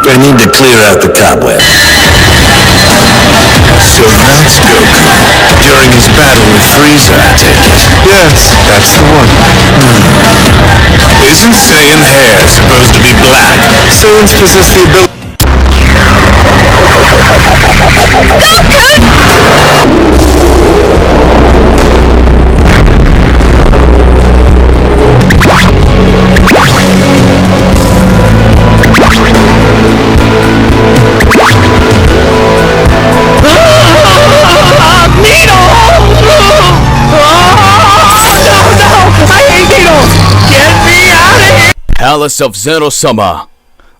I need to clear out the cobwebs. So that's Goku. During his battle with Frieza, I take it. Yes, that's the one. Isn't Saiyan hair supposed to be black? Saiyans possess the ability... Palace of Zeno-sama.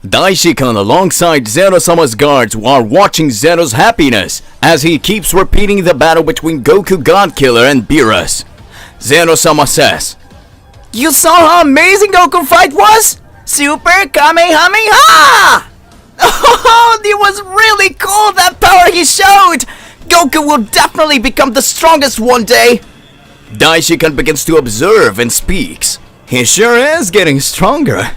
Daishinkan alongside Zeno-sama's guards are watching Zeno's happiness as he keeps repeating the battle between Goku Godkiller and Beerus. Zeno-sama says, "You saw how amazing Goku fight was? Super Kamehameha! Oh, it was really cool, that power he showed! Goku will definitely become the strongest one day!" Daishinkan begins to observe and speaks. He sure is getting stronger.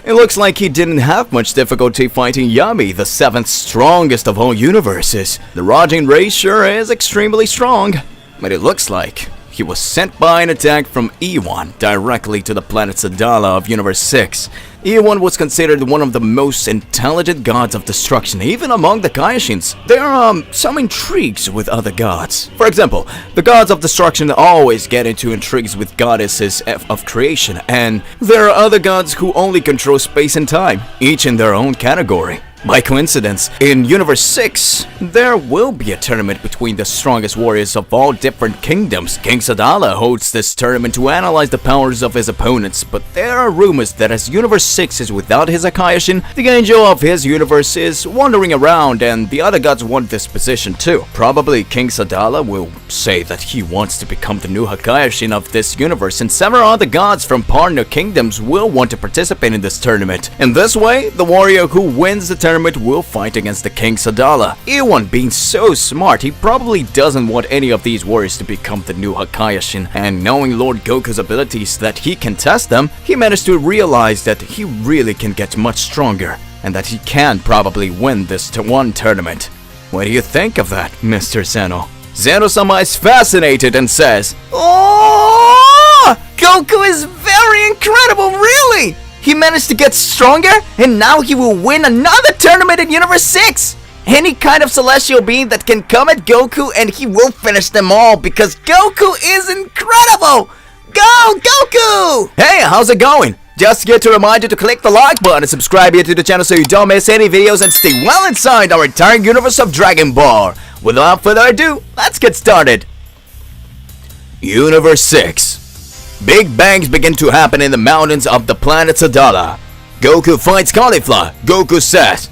It looks like he didn't have much difficulty fighting Yami, the 7th strongest of all universes. The Rajin race sure is extremely strong, but it looks like he was sent by an attack from Ewan directly to the planet Sadala of Universe 6. Ewan was considered one of the most intelligent gods of destruction, even among the Kaioshins. There are some intrigues with other gods. For example, the gods of destruction always get into intrigues with goddesses of creation, and there are other gods who only control space and time, each in their own category. By coincidence, in Universe 6, there will be a tournament between the strongest warriors of all different kingdoms. King Sadala holds this tournament to analyze the powers of his opponents, but there are rumors that as Universe 6 is without his Kaioshin, the angel of his universe is wandering around and the other gods want this position too. Probably King Sadala will say that he wants to become the new Kaioshin of this universe, and several other gods from partner kingdoms will want to participate in this tournament. In this way, the warrior who wins the tournament will fight against the King Sadala. Ewan being so smart, he probably doesn't want any of these warriors to become the new Kaioshin, and knowing Lord Goku's abilities that he can test them, he managed to realize that he really can get much stronger, and that he can probably win this one tournament. What do you think of that, Mr. Zeno? Zeno-sama is fascinated and says, "Oh! Goku is very incredible, really! He managed to get stronger, and now he will win another tournament in Universe 6! Any kind of celestial being that can come at Goku and he will finish them all because Goku is incredible! Go, Goku! Hey, how's it going? Just here to remind you to click the like button and subscribe here to the channel so you don't miss any videos and stay well inside our entire universe of Dragon Ball. Without further ado, let's get started. Universe 6. Big bangs begin to happen in the mountains of the planet Sadala. Goku fights Cauliflower. Goku says,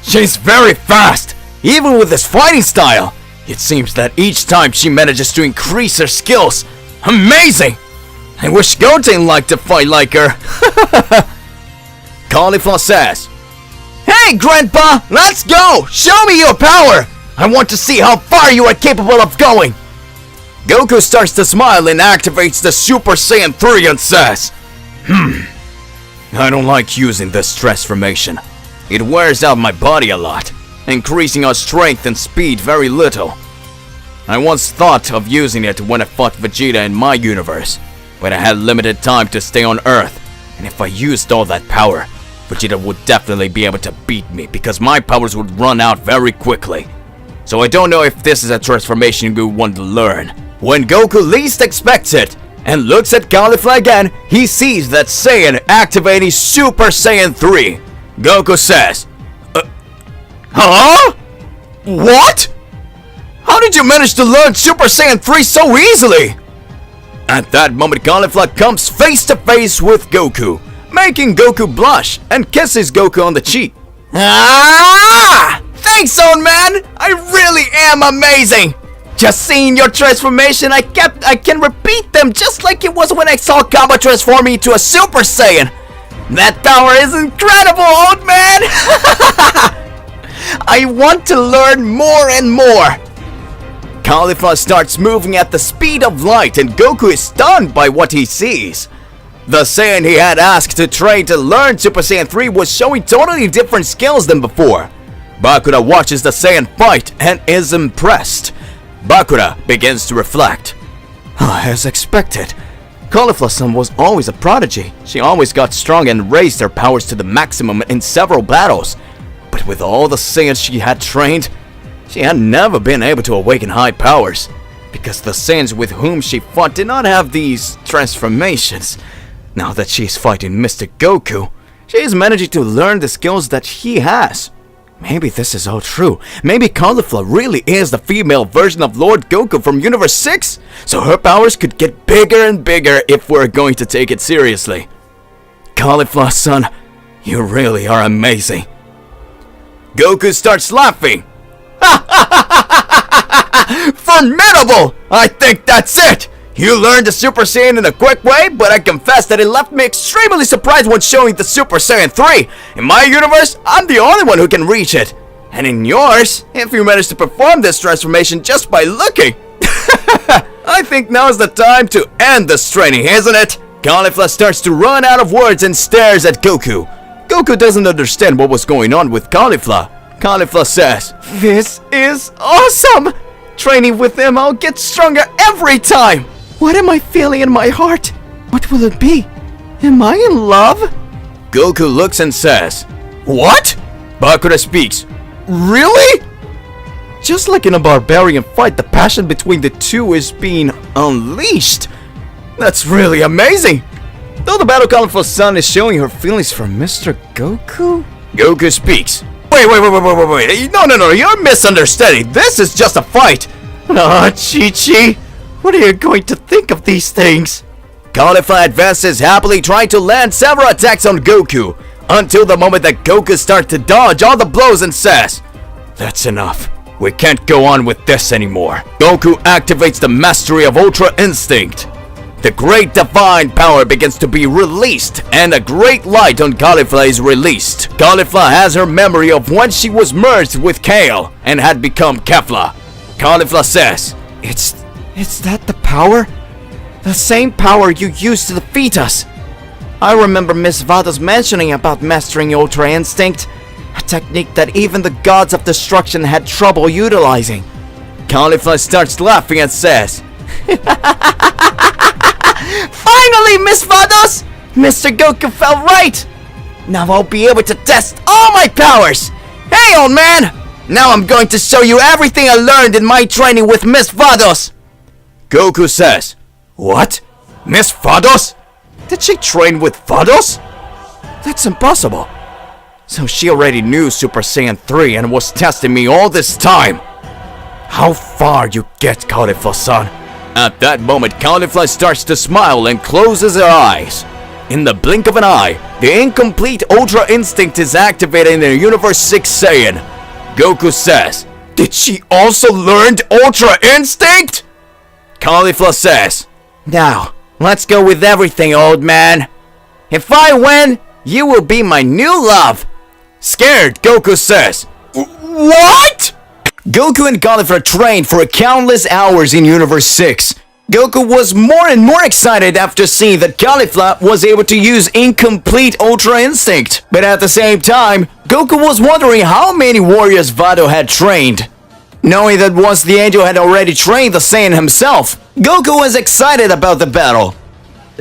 "She's very fast, even with this fighting style. It seems that each time she manages to increase her skills. Amazing! I wish Goten liked to fight like her." Cauliflower says, "Hey Grandpa, let's go! Show me your power! I want to see how far you are capable of going." Goku starts to smile and activates the Super Saiyan 3 and says, "I don't like using this transformation. It wears out my body a lot, increasing our strength and speed very little. I once thought of using it when I fought Vegeta in my universe, but I had limited time to stay on Earth, and if I used all that power, Vegeta would definitely be able to beat me because my powers would run out very quickly. So I don't know if this is a transformation you want to learn." When Goku least expects it and looks at Cauliflower again, he sees that Saiyan activating Super Saiyan 3. Goku says, "Huh? What? How did you manage to learn Super Saiyan 3 so easily?" At that moment, Cauliflower comes face to face with Goku, making Goku blush and kisses Goku on the cheek. "Ah! Thanks, old man! I really am amazing! Just seeing your transformation, I can repeat them just like it was when I saw Kaba transform me into a Super Saiyan. That power is incredible, old man! I want to learn more and more." Cauliflower starts moving at the speed of light and Goku is stunned by what he sees. The Saiyan he had asked to train to learn Super Saiyan 3 was showing totally different skills than before. Bakura watches the Saiyan fight and is impressed. Bakura begins to reflect. As expected, Caulifla-san was always a prodigy. She always got strong and raised her powers to the maximum in several battles. But with all the Saiyans she had trained, she had never been able to awaken high powers. Because the Saiyans with whom she fought did not have these transformations. Now that she's fighting Mr. Goku, she is managing to learn the skills that he has. Maybe this is all true. Maybe Caulifla really is the female version of Lord Goku from Universe 6, so her powers could get bigger and bigger if we're going to take it seriously. Caulifla-san, you really are amazing. Goku starts laughing. Formidable! I think that's it! You learned the Super Saiyan in a quick way, but I confess that it left me extremely surprised when showing the Super Saiyan 3. In my universe, I'm the only one who can reach it. And in yours, if you manage to perform this transformation just by looking. I think now's the time to end this training, isn't it? Caulifla starts to run out of words and stares at Goku. Goku doesn't understand what was going on with Caulifla. Caulifla says, "This is awesome! Training with him, I'll get stronger every time! What am I feeling in my heart? What will it be? Am I in love?" Goku looks and says, "What?" Bakura speaks, "Really?" Just like in a barbarian fight, the passion between the two is being unleashed. That's really amazing! Though the battle Caulifla-san is showing her feelings for Mr. Goku? Goku speaks, Wait, no, you're misunderstanding. This is just a fight. Chi-Chi, what are you going to think of these things? Caulifla advances happily, trying to land several attacks on Goku, until the moment that Goku starts to dodge all the blows and says, "That's enough. We can't go on with this anymore." Goku activates the mastery of Ultra Instinct. The great divine power begins to be released, and a great light on Caulifla is released. Caulifla has her memory of when she was merged with Kale and had become Kefla. Caulifla says, It's that the power? The same power you used to defeat us. I remember Miss Vados mentioning about mastering Ultra Instinct, a technique that even the gods of destruction had trouble utilizing." Caulifla starts laughing and says, "Finally, Miss Vados! Mr. Goku felt right! Now I'll be able to test all my powers! Hey, old man! Now I'm going to show you everything I learned in my training with Miss Vados!" Goku says, "What? Miss Vados? Did she train with Vados? That's impossible. So she already knew Super Saiyan 3 and was testing me all this time. How far you get, Caulifla-san." At that moment, Caulifla starts to smile and closes her eyes. In the blink of an eye, the incomplete Ultra Instinct is activated in the Universe 6 Saiyan. Goku says, "Did she also learn Ultra Instinct?" Caulifla says, "Now, let's go with everything, old man. If I win, you will be my new love." Scared, Goku says, "What?" Goku and Caulifla trained for countless hours in Universe 6. Goku was more and more excited after seeing that Caulifla was able to use incomplete Ultra Instinct. But at the same time, Goku was wondering how many warriors Vado had trained. Knowing that once the angel had already trained the Saiyan himself, Goku was excited about the battle.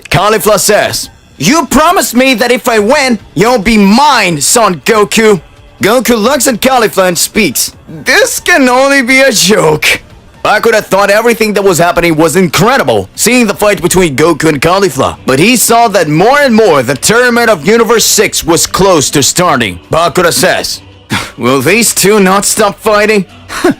Caulifla says, "You promised me that if I win, you'll be mine, Son Goku." Goku looks at Caulifla and speaks, "This can only be a joke." Bakura thought everything that was happening was incredible, seeing the fight between Goku and Caulifla. But he saw that more and more the tournament of Universe 6 was close to starting. Bakura says, "Will these two not stop fighting?"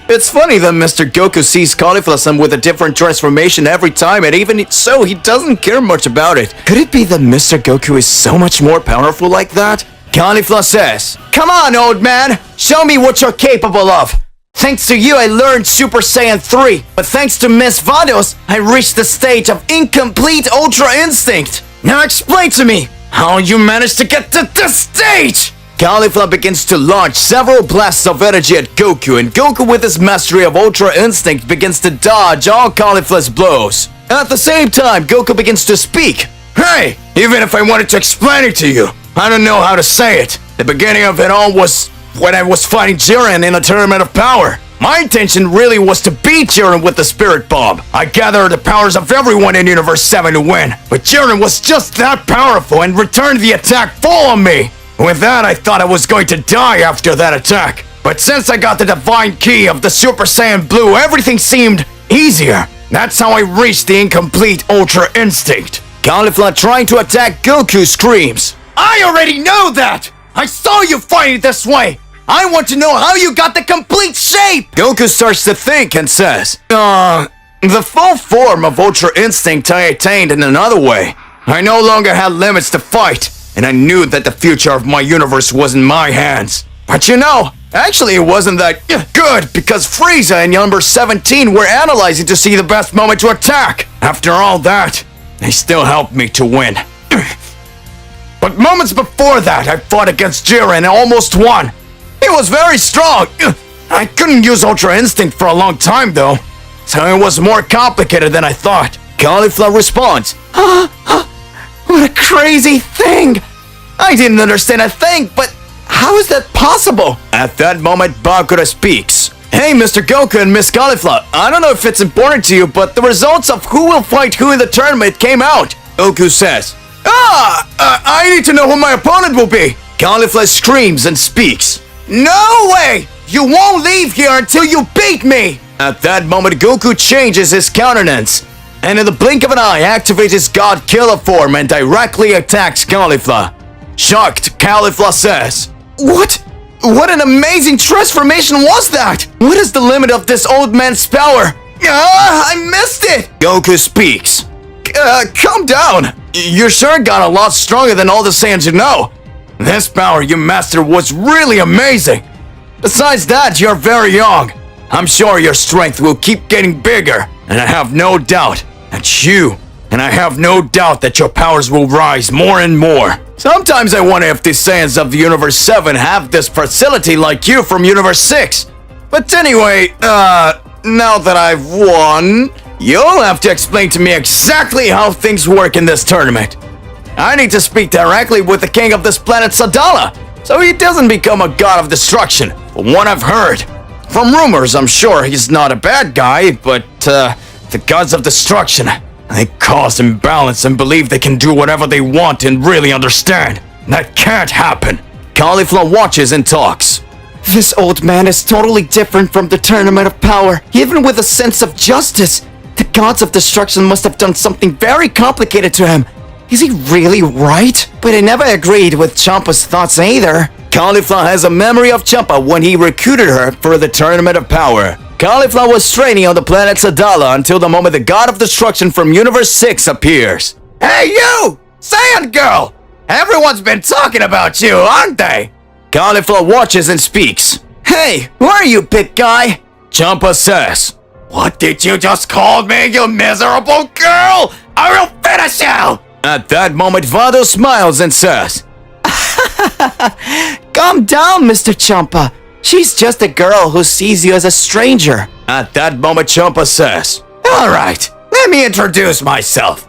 It's funny that Mr. Goku sees Caulifla-san with a different transformation every time, and even so, he doesn't care much about it. Could it be that Mr. Goku is so much more powerful like that? Caulifla says, "Come on, old man! Show me what you're capable of! Thanks to you, I learned Super Saiyan 3, but thanks to Miss Vados, I reached the stage of incomplete Ultra Instinct! Now explain to me how you managed to get to this stage!" Caulifla begins to launch several blasts of energy at Goku, and Goku with his mastery of Ultra Instinct begins to dodge all Caulifla's blows. At the same time, Goku begins to speak. Hey, even if I wanted to explain it to you, I don't know how to say it. The beginning of it all was when I was fighting Jiren in a tournament of power. My intention really was to beat Jiren with the Spirit Bomb. I gathered the powers of everyone in Universe 7 to win, but Jiren was just that powerful and returned the attack full on me. With that, I thought I was going to die after that attack. But since I got the divine key of the Super Saiyan Blue, everything seemed easier. That's how I reached the incomplete Ultra Instinct. Caulifla trying to attack Goku screams, I already know that! I saw you fight it this way! I want to know how you got the complete shape! Goku starts to think and says, the full form of Ultra Instinct I attained in another way. I no longer had limits to fight, and I knew that the future of my universe was in my hands. But you know, actually it wasn't that good, because Frieza and number 17 were analyzing to see the best moment to attack. After all that, they still helped me to win. But moments before that, I fought against Jiren and almost won. He was very strong. I couldn't use Ultra Instinct for a long time though, so it was more complicated than I thought. Caulifla responds, what a crazy thing! I didn't understand a thing, but how is that possible? At that moment, Bakura speaks. Hey, Mr. Goku and Miss Caulifla, I don't know if it's important to you, but the results of who will fight who in the tournament came out. Goku says, I need to know who my opponent will be. Caulifla screams and speaks. No way! You won't leave here until you beat me! At that moment, Goku changes his countenance, and in the blink of an eye activates his God Killer form and directly attacks Caulifla. Shocked, Caulifla says, What? What an amazing transformation was that? What is the limit of this old man's power? I missed it! Goku speaks. Calm down. You sure got a lot stronger than all the Saiyans you know. This power you mastered was really amazing. Besides that, you're very young. I'm sure your strength will keep getting bigger, and I have no doubt that your powers will rise more and more. Sometimes I wonder if the Saiyans of the Universe 7 have this facility like you from Universe 6. But anyway, now that I've won, you'll have to explain to me exactly how things work in this tournament. I need to speak directly with the king of this planet Sadala, so he doesn't become a god of destruction, from what I've heard. From rumors, I'm sure he's not a bad guy, but the gods of destruction, they cause imbalance and believe they can do whatever they want and really understand. That can't happen. Caulifla watches and talks. This old man is totally different from the Tournament of Power, even with a sense of justice. The gods of destruction must have done something very complicated to him. Is he really right? But I never agreed with Champa's thoughts either. Caulifla has a memory of Champa when he recruited her for the Tournament of Power. Caulifla was training on the planet Sadala until the moment the God of Destruction from Universe 6 appears. Hey you! Saiyan girl! Everyone's been talking about you, aren't they? Caulifla watches and speaks. Hey, who are you, big guy? Champa says. What did you just call me, you miserable girl? I will finish you! At that moment, Vado smiles and says, Calm down, Mr. Champa. She's just a girl who sees you as a stranger. At that moment, Champa says, Alright, let me introduce myself.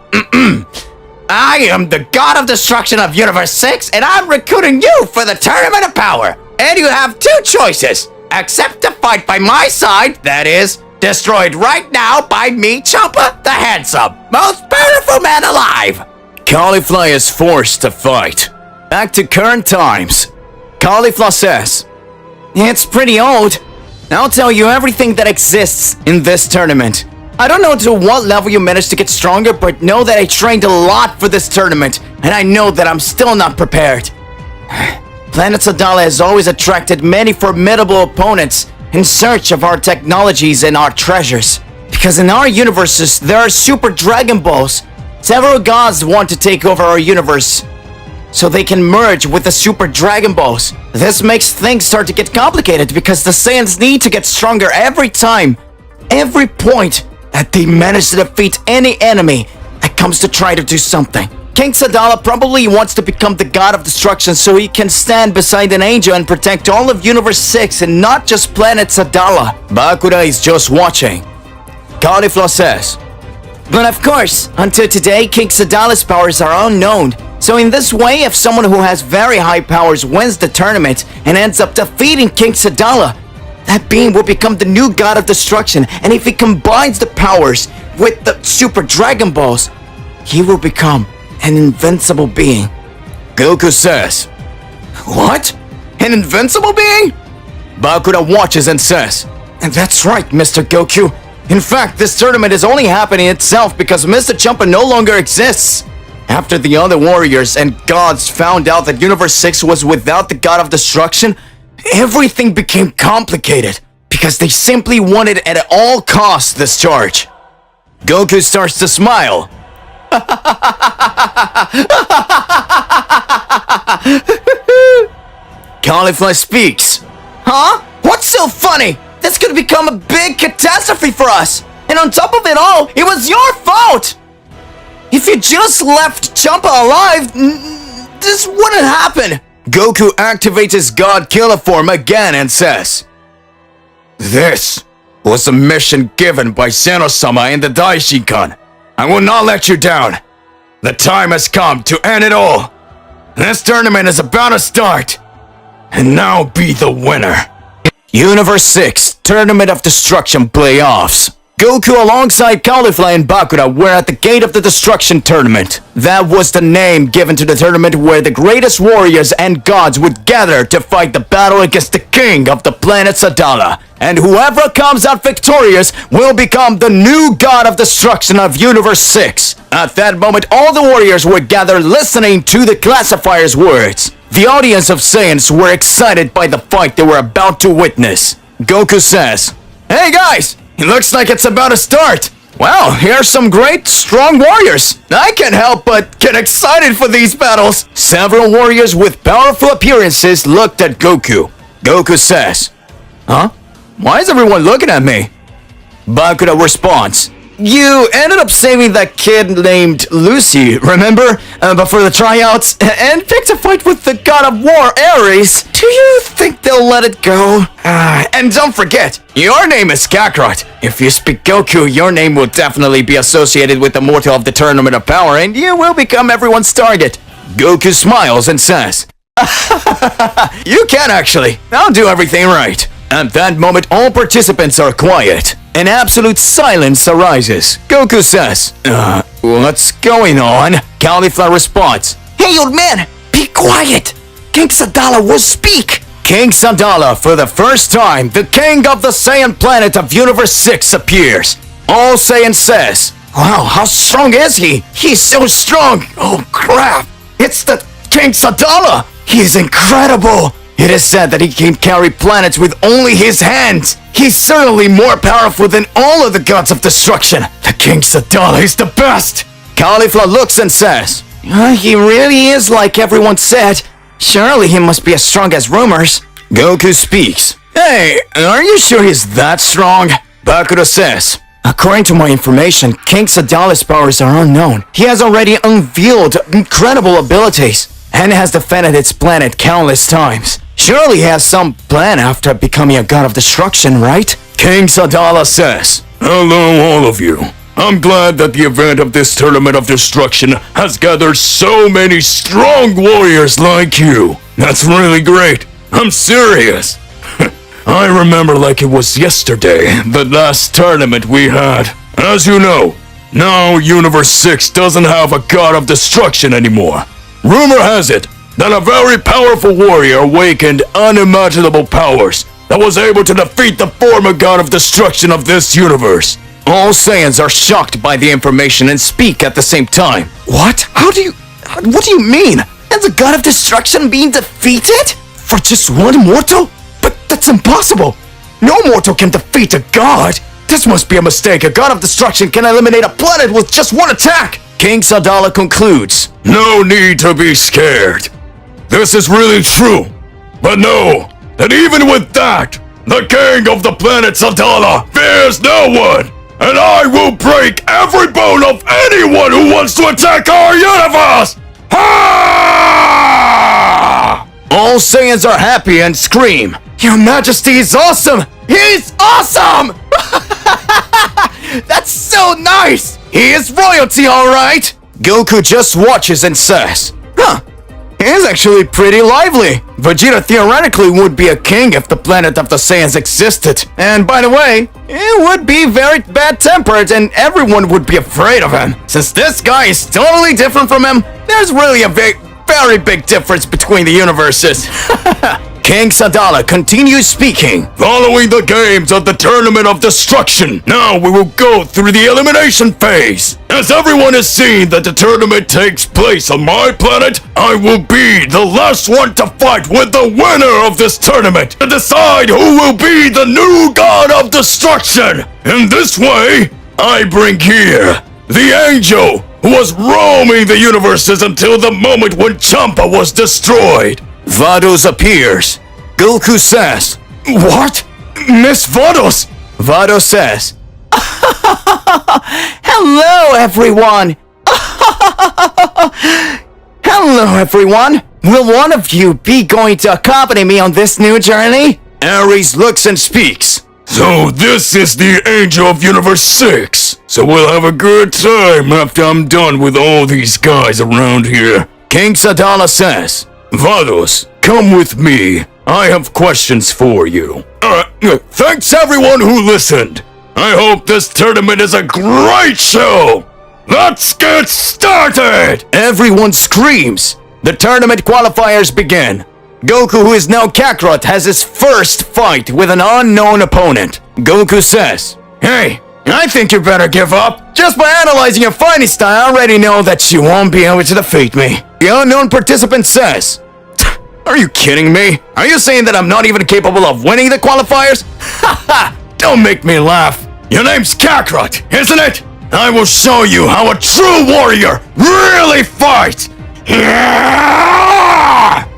I am the God of Destruction of Universe 6, and I'm recruiting you for the Tournament of Power. And you have two choices. Accept to fight by my side, that is, destroyed right now by me, Champa, the handsome, most powerful man alive. Caulifla is forced to fight. Back to current times. Caulifla says, It's pretty old. I'll tell you everything that exists in this tournament. I don't know to what level you managed to get stronger, but know that I trained a lot for this tournament, and I know that I'm still not prepared. Planet Sadala has always attracted many formidable opponents in search of our technologies and our treasures. Because in our universes, there are Super Dragon Balls. Several gods want to take over our universe so they can merge with the Super Dragon Balls. This makes things start to get complicated because the Saiyans need to get stronger every time, every point that they manage to defeat any enemy that comes to try to do something. King Sadala probably wants to become the god of destruction so he can stand beside an angel and protect all of Universe 6 and not just planet Sadala. Bakura is just watching. Caulifla says, But of course, until today, King Sadala's powers are unknown. So in this way, if someone who has very high powers wins the tournament and ends up defeating King Sadala, that being will become the new god of destruction, and if he combines the powers with the Super Dragon Balls, he will become an invincible being. Goku says, "What? An invincible being?" Bakura watches and says, And that's right, Mr. Goku. In fact, this tournament is only happening itself because Mr. Champa no longer exists. After the other warriors and gods found out that Universe 6 was without the god of destruction, everything became complicated because they simply wanted at all costs this charge. Goku starts to smile. Caulifla speaks. Huh? What's so funny? This could become a big catastrophe for us. And on top of it all, it was your fault. If you just left Champa alive, this wouldn't happen. Goku activates his God Killer form again and says, "This was a mission given by Zeno-sama and the Daishinkan. I will not let you down. The time has come to end it all. This tournament is about to start. And now be the winner." Universe 6 Tournament of Destruction Playoffs. Goku alongside Caulifla and Bakura were at the gate of the Destruction Tournament. That was the name given to the tournament where the greatest warriors and gods would gather to fight the battle against the king of the planet Sadala. And whoever comes out victorious will become the new god of destruction of Universe 6. At that moment, all the warriors were gathered listening to the classifier's words. The audience of Saiyans were excited by the fight they were about to witness. Goku says, "Hey guys! It looks like it's about to start. Well, here's some great, strong warriors. I can't help but get excited for these battles." Several warriors with powerful appearances looked at Goku. Goku says, "Huh? Why is everyone looking at me?" Bakura responds, "You ended up saving that kid named Lucy, remember? Before the tryouts, and picked a fight with the god of war, Ares. Do you think they'll let it go? And don't forget, your name is Kakarot. If you speak Goku, your name will definitely be associated with the mortal of the Tournament of Power, and you will become everyone's target." Goku smiles and says, "You can actually. I'll do everything right." At that moment, all participants are quiet. An absolute silence arises. Goku says, "What's going on?" Caulifla responds, "Hey, old man, be quiet. King Sadala will speak." King Sadala, for the first time, the king of the Saiyan planet of Universe 6 appears. All Saiyan says, "Wow, how strong is he? He's so strong. Oh crap, it's the King Sadala. He's incredible. It is said that he can carry planets with only his hands. He's certainly more powerful than all of the gods of destruction. The King Sadala is the best." Caulifla looks and says, He really is like everyone said. Surely he must be as strong as rumors. Goku speaks. "Hey, are you sure he's that strong?" Bakura says, "According to my information, King Sadala's powers are unknown. He has already unveiled incredible abilities and has defended its planet countless times. Surely he has some plan after becoming a god of destruction, right?" King Sadala says, "Hello all of you. I'm glad that the event of this Tournament of Destruction has gathered so many strong warriors like you. That's really great. I'm serious. I remember like it was yesterday, the last tournament we had. As you know, now Universe 6 doesn't have a god of destruction anymore. Rumor has it that a very powerful warrior awakened unimaginable powers that was able to defeat the former god of destruction of this universe." All Saiyans are shocked by the information and speak at the same time. What? What do you mean? Is the god of destruction being defeated? For just one mortal? But that's impossible. No mortal can defeat a god. This must be a mistake. A god of destruction can eliminate a planet with just one attack. King Sadala concludes, "No need to be scared. This is really true. But know that even with that, the king of the planet Sadala fears no one. And I will break every bone of anyone who wants to attack our universe!" Ha! All Saiyans are happy and scream, Your Majesty is awesome! He's awesome! That's so nice! He is royalty, alright! Goku just watches and says, huh, he is actually pretty lively. Vegeta theoretically would be a king if the planet of the Saiyans existed. And by the way, he would be very bad-tempered and everyone would be afraid of him. Since this guy is totally different from him, there's really a very big difference between the universes. King Sadala continues speaking. Following the games of the Tournament of Destruction, now we will go through the elimination phase. As everyone has seen that the tournament takes place on my planet, I will be the last one to fight with the winner of this tournament to decide who will be the new God of Destruction. In this way, I bring here the angel who was roaming the universes until the moment when Champa was destroyed. Vados appears. Goku says, what? Miss Vados? Vados says, hello everyone. Hello everyone. Will one of you be going to accompany me on this new journey? Ares looks and speaks. So this is the Angel of Universe 6. So we'll have a good time after I'm done with all these guys around here. King Sadala says, Vados, come with me. I have questions for you. Thanks everyone who listened. I hope this tournament is a great show. Let's get started! Everyone screams. The tournament qualifiers begin. Goku, who is now Kakarot, has his first fight with an unknown opponent. Goku says, hey, I think you better give up. Just by analyzing your fighting style, I already know that you won't be able to defeat me. The unknown participant says, are you kidding me? Are you saying that I'm not even capable of winning the qualifiers? Haha! Don't make me laugh. Your name's Kakarot, isn't it? I will show you how a true warrior really fights.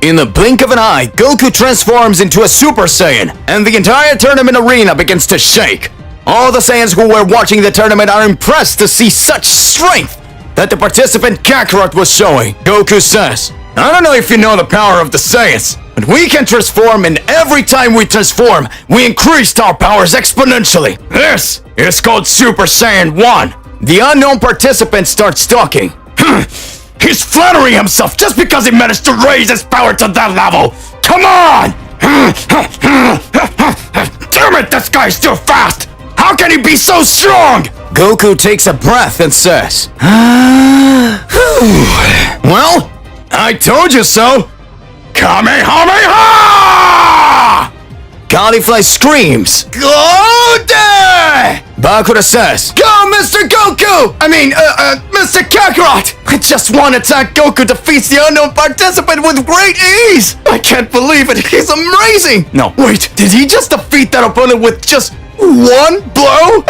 In the blink of an eye, Goku transforms into a Super Saiyan, and the entire tournament arena begins to shake. All the Saiyans who were watching the tournament are impressed to see such strength that the participant Kakarot was showing. Goku says, I don't know if you know the power of the Saiyans, but we can transform, and every time we transform, we increased our powers exponentially. This is called Super Saiyan 1. The unknown participant starts talking. He's flattering himself just because he managed to raise his power to that level. Come on! Damn it, this guy's too fast! How can he be so strong? Goku takes a breath and says, well, I told you so! Kamehameha! Caulifly screams, Go there! Bakura says, go Mr. Goku! Mr. Kakarot! I just want to attack Goku defeats the unknown participant with great ease! I can't believe it, he's amazing! No, wait, did he just defeat that opponent with just one blow?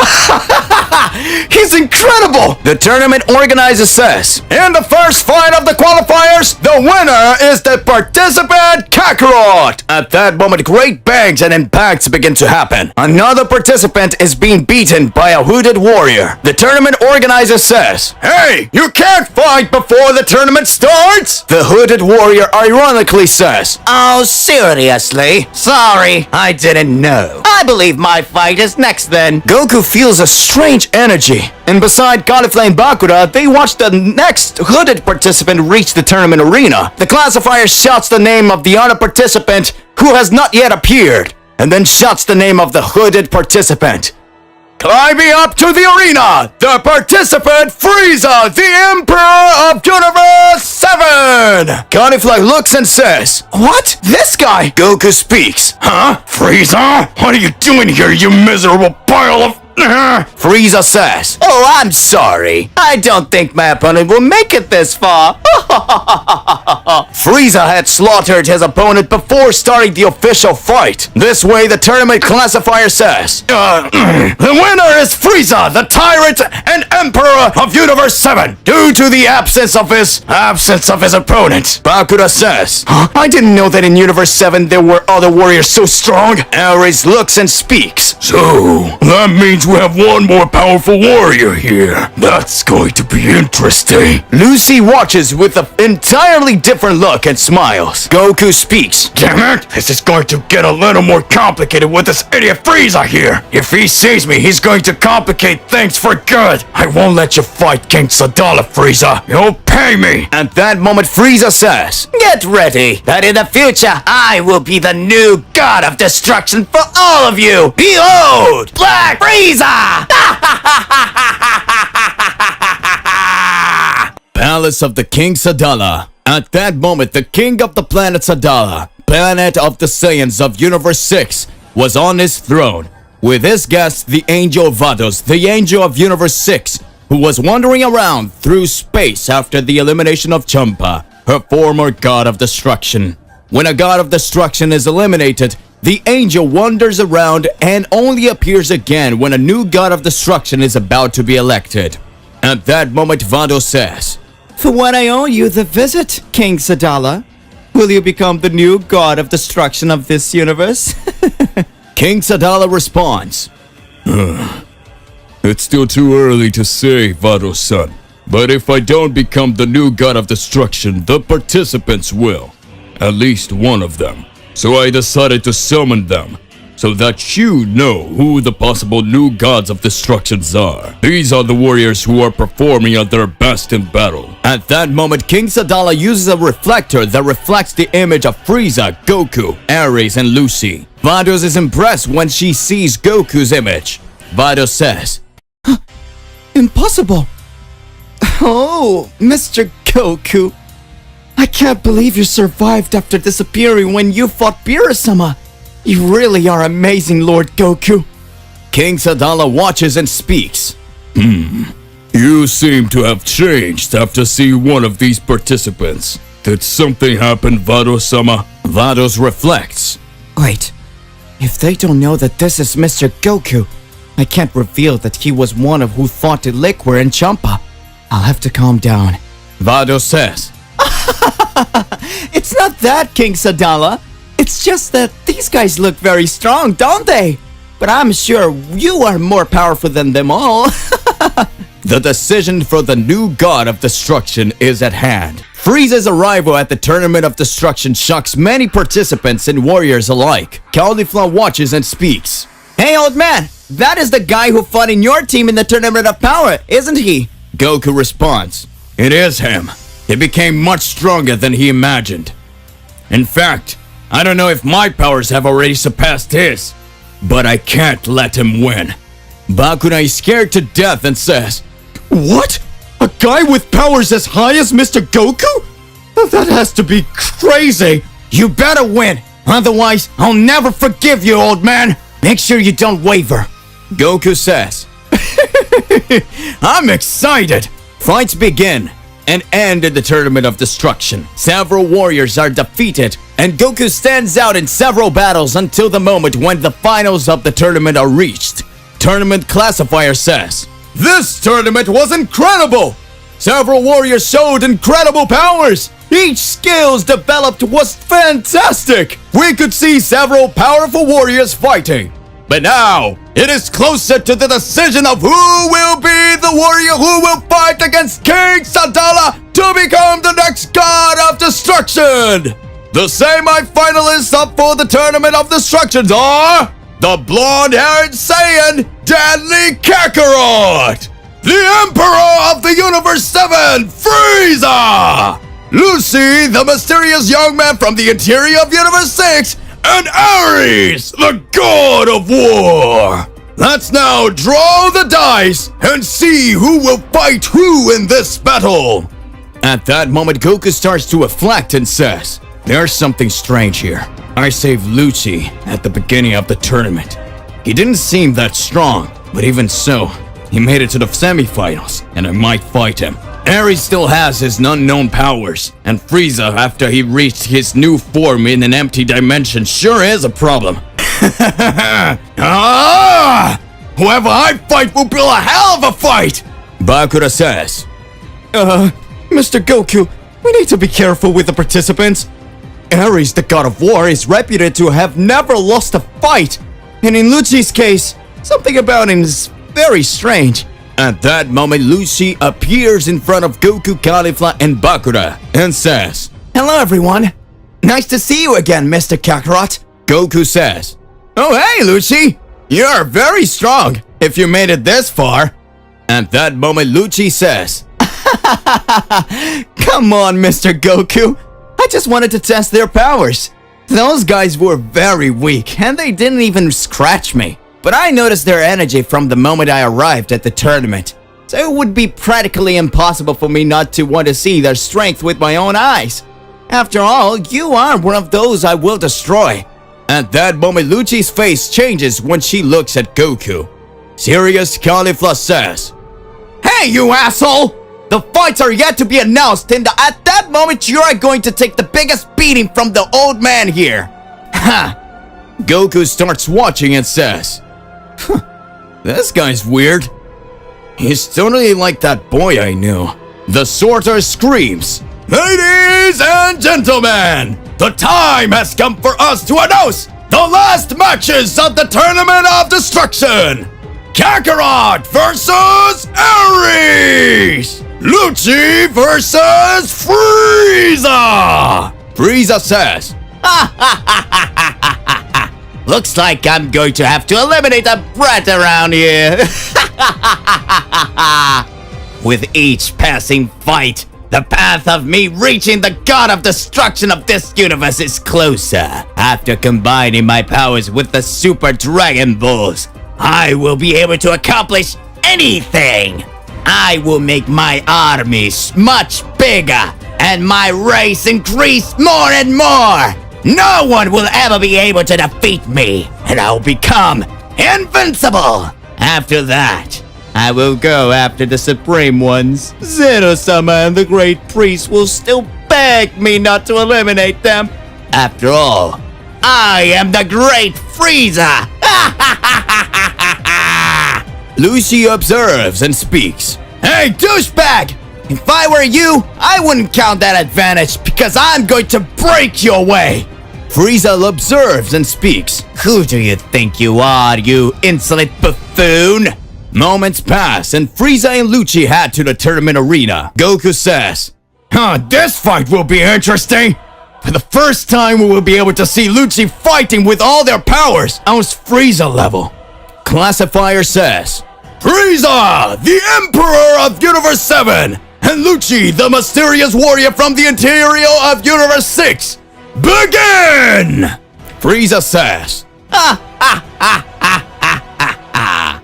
He's incredible! The tournament organizer says, in the first fight of the qualifiers, the winner is the participant Kakarot! At that moment, great bangs and impacts begin to happen. Another participant is being beaten by a hooded warrior. The tournament organizer says, hey, you can't fight before the tournament starts! The hooded warrior ironically says, oh, seriously? Sorry, I didn't know. I believe my fight is next then. Goku feels a strange energy, and beside Caulifly and Bakura, they watch the next hooded participant reach the tournament arena. The classifier shouts the name of the other participant who has not yet appeared, and then shouts the name of the hooded participant. Climbing up to the arena, the participant Frieza, the Emperor of Universe 7! Caulifly looks and says, what? This guy? Goku speaks. Huh? Frieza? What are you doing here, you miserable pile of... Frieza says, oh, I'm sorry. I don't think my opponent will make it this far. Frieza had slaughtered his opponent before starting the official fight. This way, the tournament classifier says, the winner is Frieza, the tyrant and emperor of Universe 7, due to the absence of his opponent. Bakura says, I didn't know that in Universe 7 there were other warriors so strong. Ares looks and speaks. So, that means to have one more powerful warrior here. That's going to be interesting. Lucy watches with an entirely different look and smiles. Goku speaks. Damn it! This is going to get a little more complicated with this idiot Frieza here. If he sees me, he's going to complicate things for good. I won't let you fight King Sadala, Frieza. You'll pay me. At that moment, Frieza says, Get ready, that in the future, I will be the new god of destruction for all of you. Behold, Black Frieza! Palace of the King Sadala. At that moment, the king of the planet Sadala, planet of the Saiyans of Universe 6, was on his throne, with his guest, the Angel Vados, the Angel of Universe 6, who was wandering around through space after the elimination of Champa, her former god of destruction. When a god of destruction is eliminated, the angel wanders around and only appears again when a new god of destruction is about to be elected. At that moment, Vado says, For what I owe you the visit, King Sadala. Will you become the new god of destruction of this universe? King Sadala responds, It's still too early to say, Vado-san. But if I don't become the new god of destruction, the participants will. At least one of them. So I decided to summon them, so that you know who the possible new gods of destructions are. These are the warriors who are performing at their best in battle. At that moment, King Sadala uses a reflector that reflects the image of Frieza, Goku, Ares, and Lucy. Vados is impressed when she sees Goku's image. Vados says, Impossible! Oh, Mr. Goku. I can't believe you survived after disappearing when you fought Beerus-sama. You really are amazing, Lord Goku. King Sadala watches and speaks. You seem to have changed after seeing one of these participants. Did something happen, Vado-sama? Vados reflects. Wait, if they don't know that this is Mr. Goku, I can't reveal that he was one of who fought the Liquor and Champa. I'll have to calm down. Vados says, It's not that, King Sadala. It's just that these guys look very strong, don't they? But I'm sure you are more powerful than them all. The decision for the new god of destruction is at hand. Frieza's arrival at the Tournament of Destruction shocks many participants and warriors alike. Caulifla watches and speaks. Hey, old man, that is the guy who fought in your team in the Tournament of Power, isn't he? Goku responds, It is him. He became much stronger than he imagined. In fact, I don't know if my powers have already surpassed his, but I can't let him win. Bakuna is scared to death and says, What? A guy with powers as high as Mr. Goku? That has to be crazy. You better win, otherwise I'll never forgive you, old man. Make sure you don't waver. Goku says, I'm excited. Fights begin and end in the Tournament of Destruction. Several warriors are defeated, and Goku stands out in several battles until the moment when the finals of the tournament are reached. Tournament classifier says, This tournament was incredible! Several warriors showed incredible powers! Each skills developed was fantastic! We could see several powerful warriors fighting. But now, it is closer to the decision of who will be the warrior who will fight against King Sadala to become the next god of destruction! The semi-finalists up for the Tournament of Destructions are the blonde-haired Saiyan, Deadly Kakarot! The Emperor of the Universe 7, Frieza! Lucy, the mysterious young man from the interior of Universe 6, and Ares, the god of war! Let's now draw the dice and see who will fight who in this battle! At that moment, Goku starts to reflect and says, There's something strange here. I saved Lucy at the beginning of the tournament. He didn't seem that strong, but even so, he made it to the semifinals, and I might fight him. Ares still has his unknown powers, and Frieza, after he reached his new form in an empty dimension, sure is a problem. Whoever I fight will be a hell of a fight! Bakura says, Mr. Goku, we need to be careful with the participants. Ares, the god of war, is reputed to have never lost a fight. And in Lucci's case, something about his very strange. At that moment, Lucy appears in front of Goku, Caulifla, and Bakura and says, Hello, everyone. Nice to see you again, Mr. Kakarot. Goku says, Oh, hey, Lucci. You're very strong, if you made it this far. At that moment, Lucci says, Come on, Mr. Goku. I just wanted to test their powers. Those guys were very weak, and they didn't even scratch me. But I noticed their energy from the moment I arrived at the tournament. So it would be practically impossible for me not to want to see their strength with my own eyes. After all, you are one of those I will destroy. At that moment, Lucci's face changes when she looks at Goku. Serious Caulifla says, Hey, you asshole! The fights are yet to be announced, and at that moment you are going to take the biggest beating from the old man here. Ha! Goku starts watching and says, This guy's weird. He's totally like that boy I knew. The sorter screams, Ladies and gentlemen, the time has come for us to announce the last matches of the Tournament of Destruction. Kakarot versus Ares! Lucci versus Frieza! Frieza says, Looks like I'm going to have to eliminate a brat around here. With each passing fight, the path of me reaching the god of destruction of this universe is closer. After combining my powers with the Super Dragon Balls, I will be able to accomplish anything. I will make my armies much bigger and my race increase more and more. No one will ever be able to defeat me, and I'll become invincible. After that, I will go after the Supreme Ones. Zeno-sama and the Great Priest will still beg me not to eliminate them. After all, I am the Great Frieza! Lucy observes and speaks, Hey, douchebag! If I were you, I wouldn't count that advantage because I'm going to break your way! Frieza observes and speaks, Who do you think you are, you insolent buffoon? Moments pass and Frieza and Lucci head to the tournament arena. Goku says, This fight will be interesting! For the first time, we will be able to see Lucci fighting with all their powers on Frieza level. Classifier says, Frieza, the Emperor of Universe 7, and Lucci, the mysterious warrior from the interior of Universe 6. Begin! Frieza says,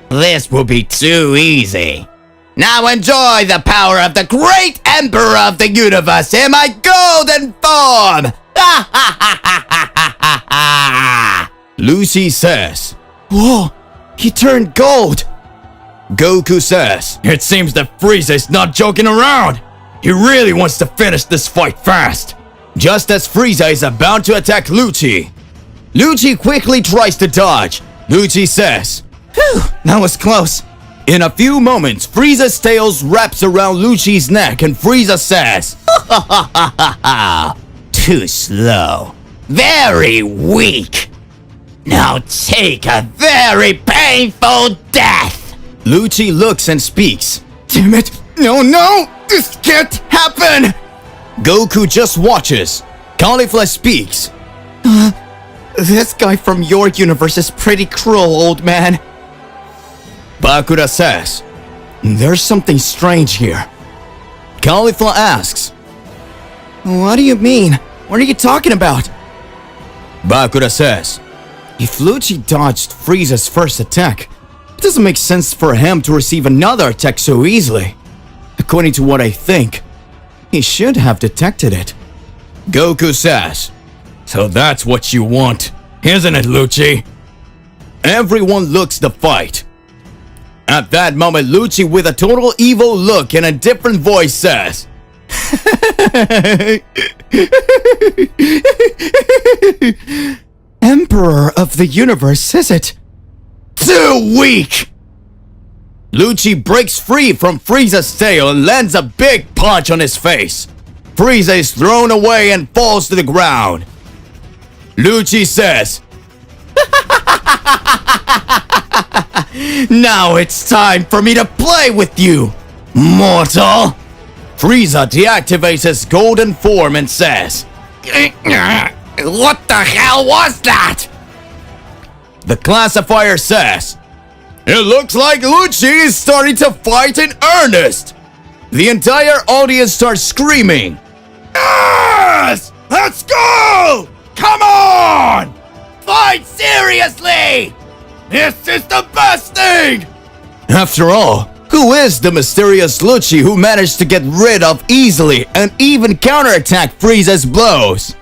This will be too easy. Now enjoy the power of the great Emperor of the Universe in my golden form! Lucy says, Whoa, he turned gold! Goku says, It seems that Frieza is not joking around. He really wants to finish this fight fast. Just as Frieza is about to attack Lucci, Lucci quickly tries to dodge. Lucci says, Phew, that was close. In a few moments, Frieza's tails wraps around Lucci's neck and Frieza says, Too slow. Very weak. Now take a very painful death. Lucci looks and speaks, Damn it. No, this can't happen. Goku just watches. Caulifla speaks, This guy from your universe is pretty cruel, old man. Bakura says, There's something strange here. Caulifla asks, What do you mean? What are you talking about? Bakura says, If Lucci dodged Frieza's first attack, it doesn't make sense for him to receive another attack so easily. According to what I think, he should have detected it. Goku says, So that's what you want, isn't it, Lucci? Everyone looks the fight. At that moment, Lucci, with a total evil look and a different voice, says, Emperor of the Universe, is it? Too weak! Lucci breaks free from Frieza's tail and lands a big punch on his face. Frieza is thrown away and falls to the ground. Lucci says, Now it's time for me to play with you, mortal. Frieza deactivates his golden form and says, "What the hell was that?" The classifier says, "It looks like Lucci is starting to fight in earnest." The entire audience starts screaming, "Yes! Let's go! Come on! Fight seriously! This is the best thing!" After all, who is the mysterious Lucci who managed to get rid of easily and even counterattack Frieza's blows?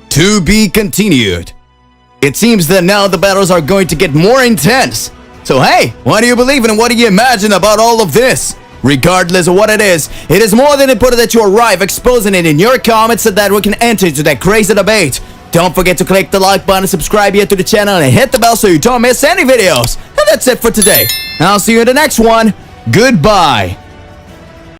To be continued. It seems that now the battles are going to get more intense. So hey, what do you believe in and what do you imagine about all of this? Regardless of what it is more than important that you arrive exposing it in your comments so that we can enter into that crazy debate. Don't forget to click the like button, subscribe here to the channel, and hit the bell so you don't miss any videos. And that's it for today. I'll see you in the next one. Goodbye.